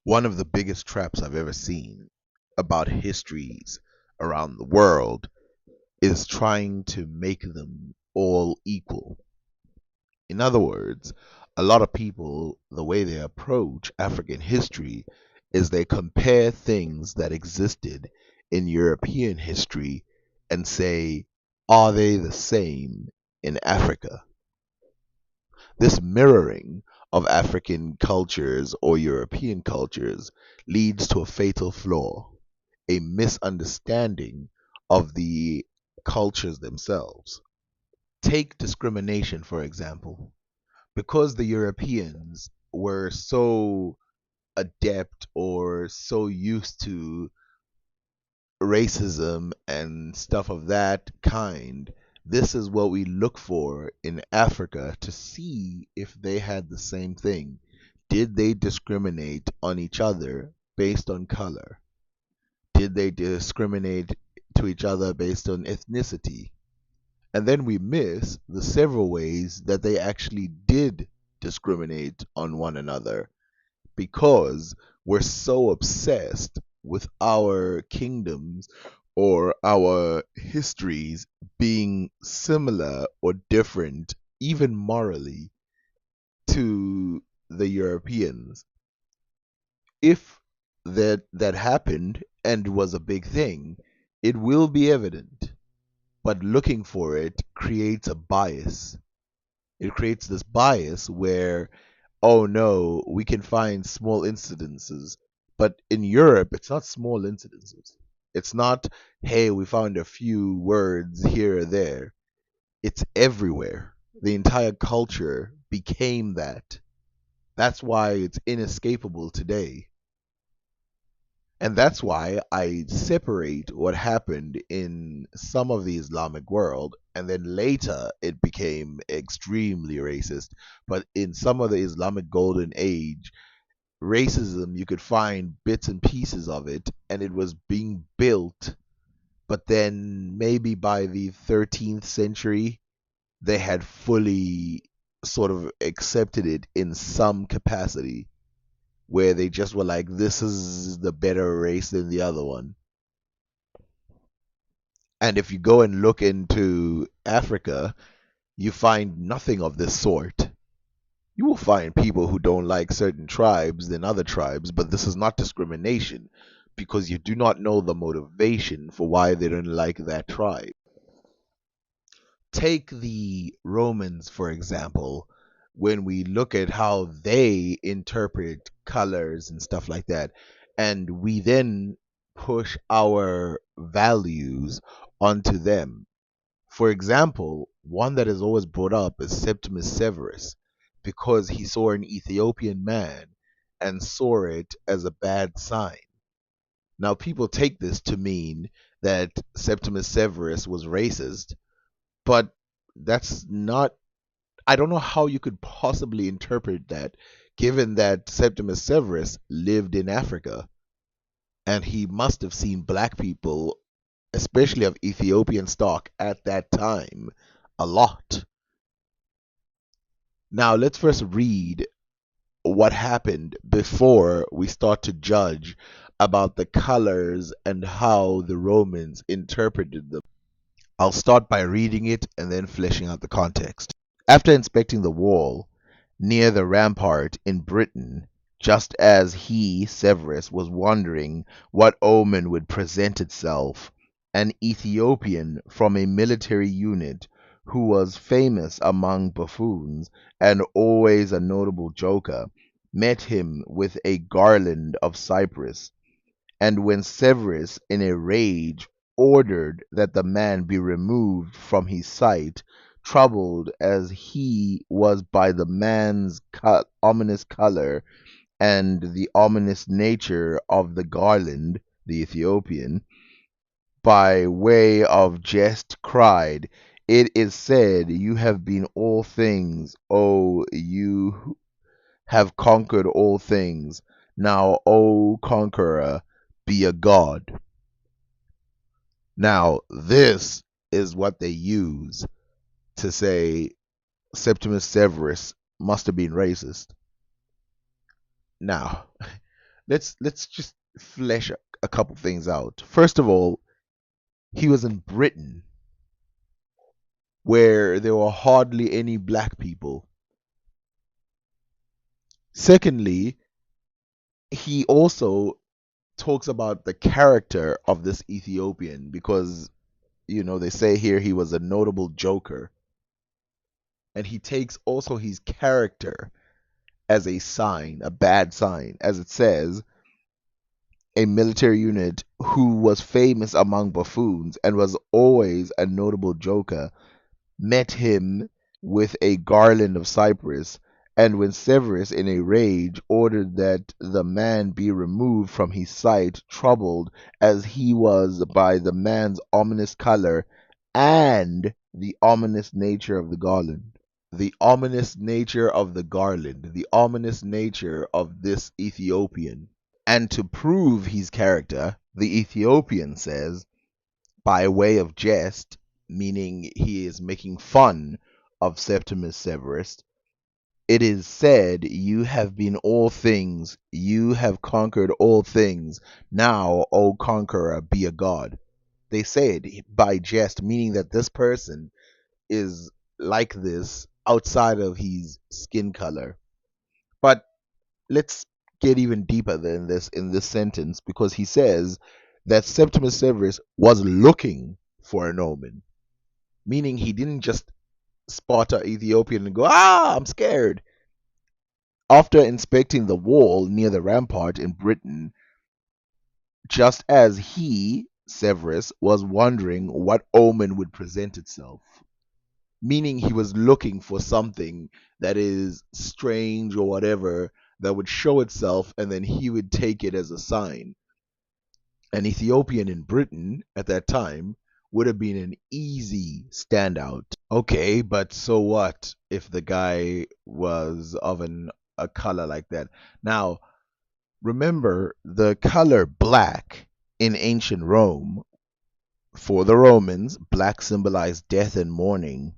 One of the biggest traps I've ever seen about histories around the world is trying to make them all equal. In other words, a lot of people, the way they approach African history is they compare things that existed in European history and say, are they the same in Africa? This mirroring of African cultures or European cultures leads to a fatal flaw, a misunderstanding of the cultures themselves. Take discrimination, for example. Because the Europeans were so adept or so used to racism and stuff of that kind, this is what we look for in Africa to see if they had the same thing. Did they discriminate on each other based on color? Did they discriminate to each other based on ethnicity? And then we miss the several ways that they actually did discriminate on one another because we're so obsessed with our kingdoms or our histories being similar or different, even morally, to the Europeans. If that happened and was a big thing, it will be evident. But looking for it creates a bias. It creates this bias where, oh no, we can find small incidences. But in Europe, it's not small incidences. It's not, hey, we found a few words here or there. It's everywhere. The entire culture became that. That's why it's inescapable today. And that's why I separate what happened in some of the Islamic world, and then later it became extremely racist. But in some of the Islamic Golden Age, racism, you could find bits and pieces of it, and it was being built. But then maybe by the 13th century, they had fully sort of accepted it in some capacity where they just were like, this is the better race than the other one. And if you go and look into Africa, you find nothing of this sort. You will find people who don't like certain tribes than other tribes, but this is not discrimination because you do not know the motivation for why they don't like that tribe. Take the Romans, for example, when we look at how they interpret colors and stuff like that, and we then push our values onto them. For example, one that is always brought up is Septimus Severus, because he saw an Ethiopian man and saw it as a bad sign. Now, people take this to mean that Septimus Severus was racist, but that's not, I don't know how you could possibly interpret that, given that Septimus Severus lived in Africa and he must have seen black people, especially of Ethiopian stock at that time, a lot. Now, let's first read what happened before we start to judge about the colors and how the Romans interpreted them. I'll start by reading it and then fleshing out the context. After inspecting the wall near the rampart in Britain, just as he, Severus, was wondering what omen would present itself, an Ethiopian from a military unit who was famous among buffoons and always a notable joker, met him with a garland of cypress. And when Severus, in a rage, ordered that the man be removed from his sight, troubled as he was by the man's ominous color and the ominous nature of the garland, the Ethiopian, by way of jest, cried, "It is said, you have been all things, O you who have conquered all things. Now, O conqueror, be a god." Now, this is what they use to say Septimus Severus must have been racist. Now, Let's just flesh a couple things out. First of all, he was in Britain where there were hardly any black people. Secondly, he also talks about the character of this Ethiopian because they say here he was a notable joker, and he takes also his character as a sign, a bad sign, as it says, a military unit who was famous among buffoons and was always a notable joker met him with a garland of cypress, and when Severus, in a rage, ordered that the man be removed from his sight, troubled as he was by the man's ominous color and the ominous nature of the garland. The ominous nature of the garland, the ominous nature of this Ethiopian. And to prove his character, the Ethiopian says, by way of jest, meaning he is making fun of Septimus Severus, it is said, "You have been all things, you have conquered all things. Now, O conqueror, be a god." They say it by jest, meaning that this person is like this outside of his skin color. But let's get even deeper than this in this sentence because he says that Septimus Severus was looking for an omen, meaning he didn't just spot an Ethiopian and go, "Ah, I'm scared." After inspecting the wall near the rampart in Britain, just as he, Severus, was wondering what omen would present itself, meaning he was looking for something that is strange or whatever that would show itself, and then he would take it as a sign. An Ethiopian in Britain at that time would have been an easy standout. Okay, but so what if the guy was of a color like that? Now, remember the color black in ancient Rome. For the Romans, black symbolized death and mourning.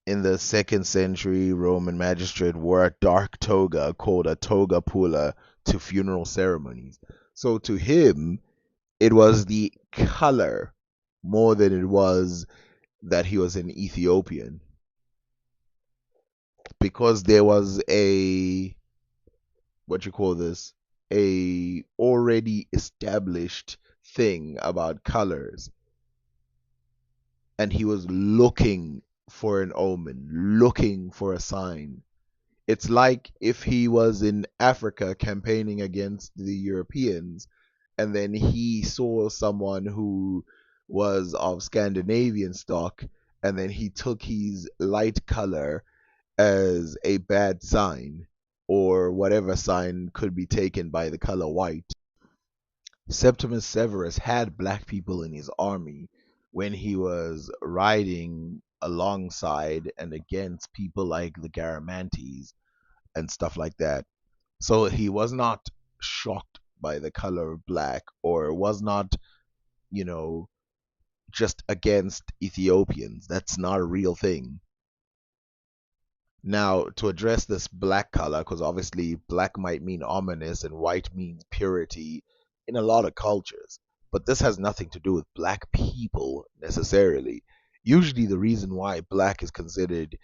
In the second century, Roman magistrate wore a dark toga called a toga pula to funeral ceremonies. So to him, it was the color more than it was that he was an Ethiopian, because there was a, what you call this, a already established thing about colors, and he was looking for an omen, looking for a sign. It's like if he was in Africa campaigning against the Europeans, and then he saw someone who was of Scandinavian stock, and then he took his light color as a bad sign, or whatever sign could be taken by the color white. Septimus Severus had black people in his army when he was riding alongside and against people like the Garamantes and stuff like that. So he was not shocked by the color of black, or was not, you know, just against Ethiopians. That's not a real thing. Now, to address this black color, because obviously black might mean ominous and white means purity in a lot of cultures, but this has nothing to do with black people necessarily. Usually, the reason why black is considered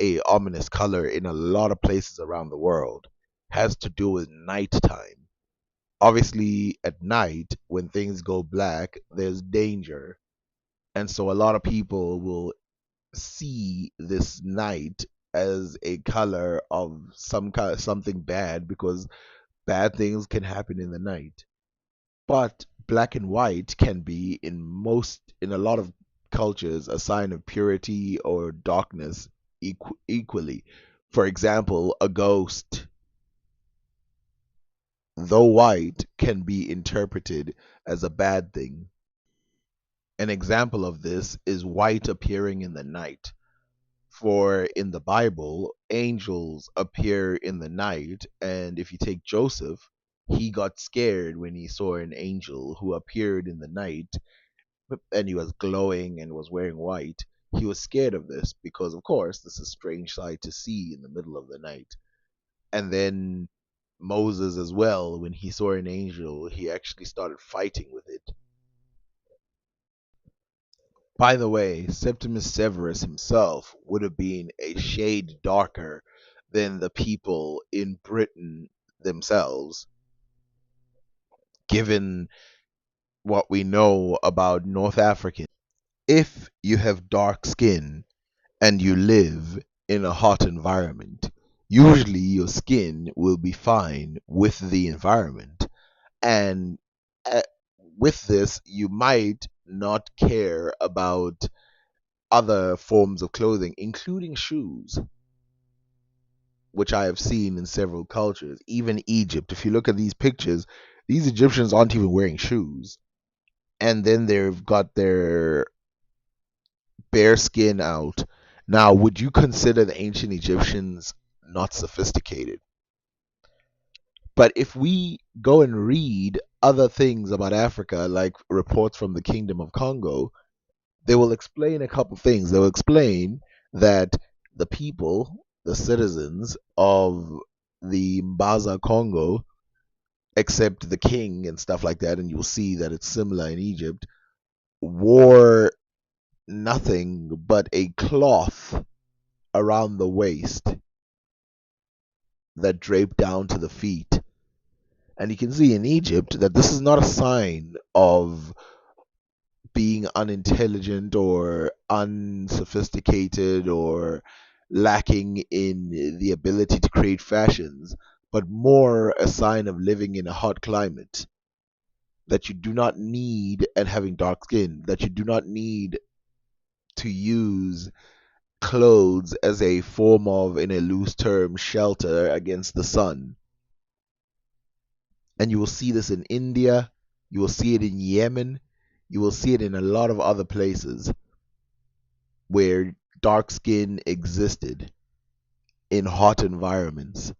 a ominous color in a lot of places around the world has to do with nighttime. Obviously, at night, when things go black, there's danger. And so a lot of people will see this night as a color of some kind, something bad, because bad things can happen in the night. But black and white can be in a lot of cultures a sign of purity or darkness equally. For example, a ghost, though white, can be interpreted as a bad thing. An example of this is white appearing in the night. For in the Bible, angels appear in the night, and if you take Joseph, he got scared when he saw an angel who appeared in the night, and he was glowing and was wearing white. He was scared of this because, of course, this is a strange sight to see in the middle of the night. And then Moses as well, when he saw an angel, he actually started fighting with it. By the way, Septimus Severus himself would have been a shade darker than the people in Britain themselves, given what we know about North Africans. If you have dark skin and you live in a hot environment, usually your skin will be fine with the environment. And uh, with this, you might not care about other forms of clothing, including shoes, which I have seen in several cultures, even Egypt. If you look at these pictures, these Egyptians aren't even wearing shoes. And then they've got their bare skin out. Now, would you consider the ancient Egyptians not sophisticated? But if we go and read other things about Africa, like reports from the Kingdom of Congo, they will explain a couple things. They will explain that the people, the citizens of the Mbaza Congo, except the king and stuff like that, and you'll see that it's similar in Egypt, wore nothing but a cloth around the waist that draped down to the feet. And you can see in Egypt that this is not a sign of being unintelligent or unsophisticated or lacking in the ability to create fashions, but more a sign of living in a hot climate. That you do not need, and having dark skin, that you do not need to use clothes as a form of, in a loose term, shelter against the sun. And you will see this in India, you will see it in Yemen, you will see it in a lot of other places where dark skin existed in hot environments.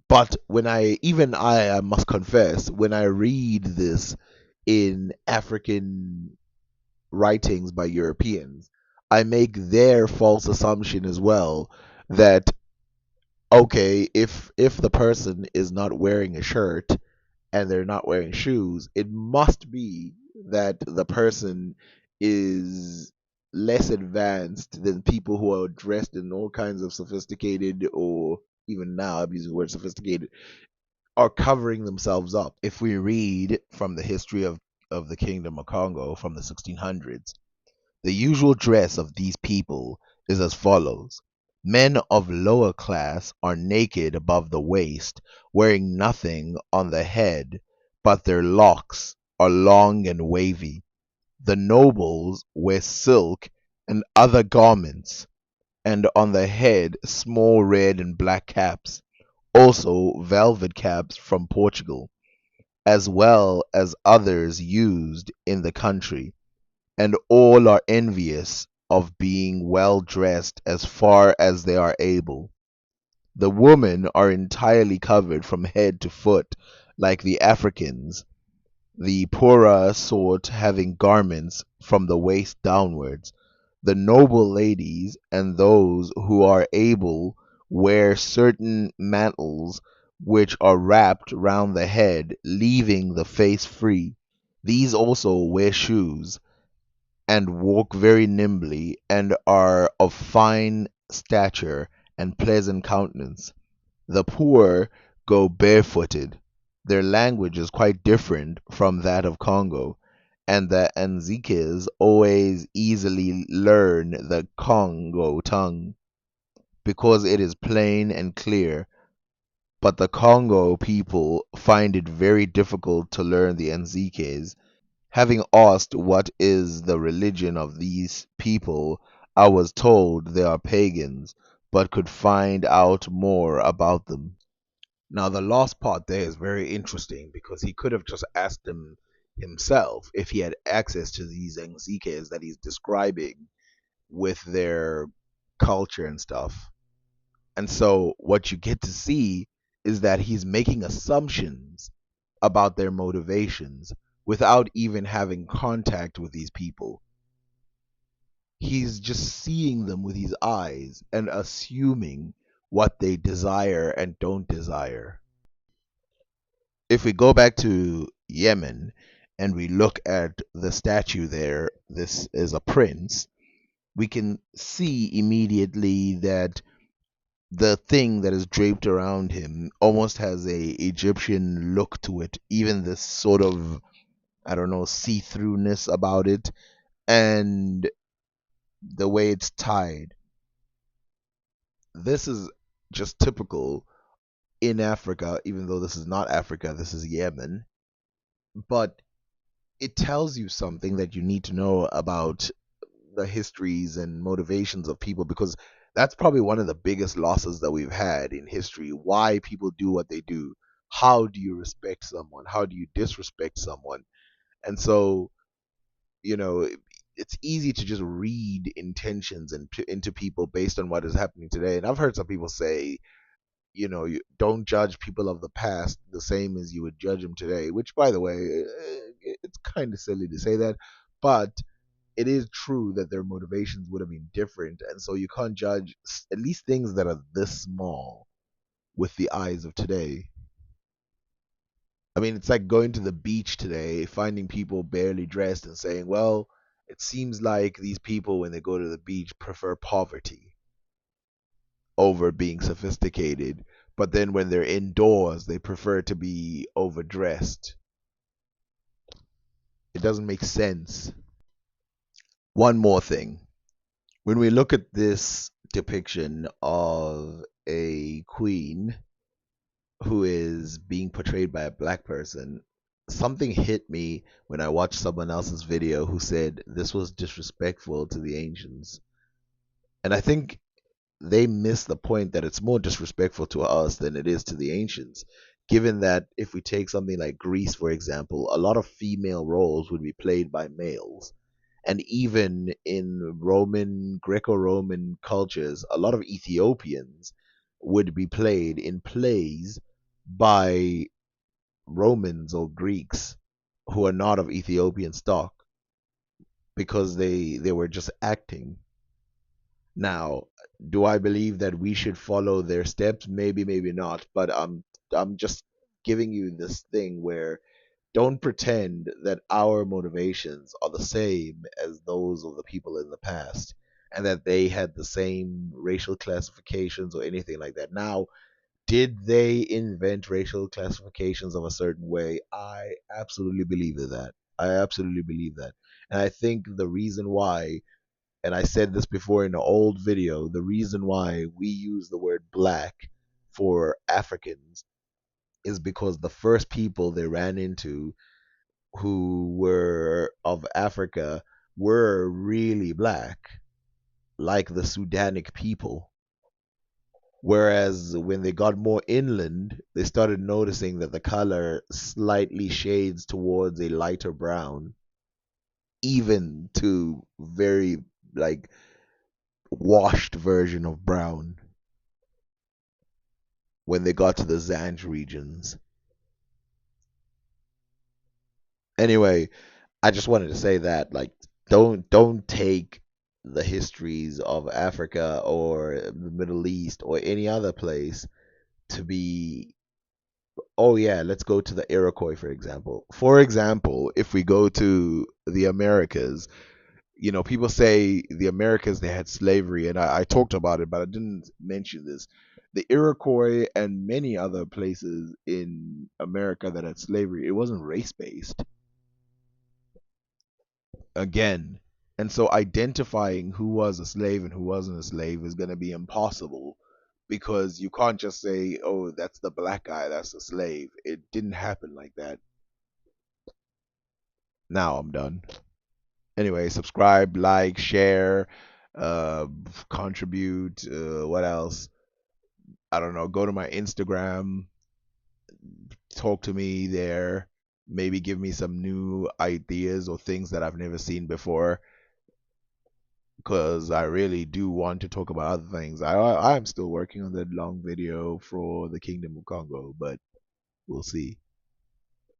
But when I must confess, when I read this in African writings by Europeans, I make their false assumption as well that okay, if the person is not wearing a shirt and they're not wearing shoes, it must be that the person is less advanced than people who are dressed in all kinds of sophisticated, or even now I'm using the word sophisticated, are covering themselves up. If we read from the history of the Kingdom of Congo from the 1600s, the usual dress of these people is as follows. Men of lower class are naked above the waist, wearing nothing on the head, but their locks are long and wavy. The nobles wear silk and other garments, and on the head small red and black caps, also velvet caps from Portugal, as well as others used in the country, and all are envious of being well dressed as far as they are able. The women are entirely covered from head to foot, like the Africans, the poorer sort having garments from the waist downwards. The noble ladies and those who are able wear certain mantles which are wrapped round the head, leaving the face free. These also wear shoes, and walk very nimbly, and are of fine stature and pleasant countenance. The poor go barefooted. Their language is quite different from that of Congo, and the Anzikes always easily learn the Congo tongue, because it is plain and clear, but the Congo people find it very difficult to learn the Anzikes. Having asked what is the religion of these people, I was told they are pagans, but could find out more about them. Now, the last part there is very interesting because he could have just asked them himself if he had access to these Nzikes that he's describing with their culture and stuff. And so, what you get to see is that he's making assumptions about their motivations without even having contact with these people. He's just seeing them with his eyes and assuming what they desire and don't desire. If we go back to Yemen and we look at the statue there, this is a prince, we can see immediately that the thing that is draped around him almost has a Egyptian look to it, even this sort of, I don't know, see-throughness about it, and the way it's tied. This is just typical in Africa, even though this is not Africa, this is Yemen. But it tells you something that you need to know about the histories and motivations of people, because that's probably one of the biggest losses that we've had in history. Why people do what they do. How do you respect someone? How do you disrespect someone? And so, you know, it's easy to just read intentions into people based on what is happening today. And I've heard some people say, you don't judge people of the past the same as you would judge them today, which, by the way, it's kind of silly to say that, but it is true that their motivations would have been different. And so you can't judge at least things that are this small with the eyes of today. I mean, it's like going to the beach today, finding people barely dressed and saying, well, it seems like these people, when they go to the beach, prefer poverty over being sophisticated. But then when they're indoors, they prefer to be overdressed. It doesn't make sense. One more thing. When we look at this depiction of a queen who is being portrayed by a black person, something hit me when I watched someone else's video who said this was disrespectful to the ancients. And I think they miss the point that it's more disrespectful to us than it is to the ancients. Given that if we take something like Greece, for example, a lot of female roles would be played by males. And even in Greco-Roman cultures, a lot of Ethiopians would be played in plays by Romans or Greeks who are not of Ethiopian stock, because they were just acting. Now, do I believe that we should follow their steps? Maybe, maybe not. But I'm just giving you this thing where don't pretend that our motivations are the same as those of the people in the past, and that they had the same racial classifications or anything like that. Now, did they invent racial classifications of a certain way? I absolutely believe in that. I absolutely believe that. And I think the reason why, and I said this before in an old video, the reason why we use the word black for Africans is because the first people they ran into who were of Africa were really black, like the Sudanic people. Whereas when they got more inland, they started noticing that the color slightly shades towards a lighter brown, even to very like washed version of brown when they got to the Zanj regions. Anyway, I just wanted to say that, like, don't take the histories of Africa or the Middle East or any other place to be, oh yeah, let's go to the Iroquois, for example. For example, if we go to the Americas, people say the Americas, they had slavery, and I talked about it, but I didn't mention this. The Iroquois and many other places in America that had slavery, it wasn't race based, again. And so identifying who was a slave and who wasn't a slave is going to be impossible, because you can't just say, oh, that's the black guy, that's the slave. It didn't happen like that. Now I'm done. Anyway, subscribe, like, share, uh, contribute. What else? I don't know. Go to my Instagram, talk to me there. Maybe give me some new ideas or things that I've never seen before, because I really do want to talk about other things. I'm still working on the long video for the Kingdom of Congo, but we'll see.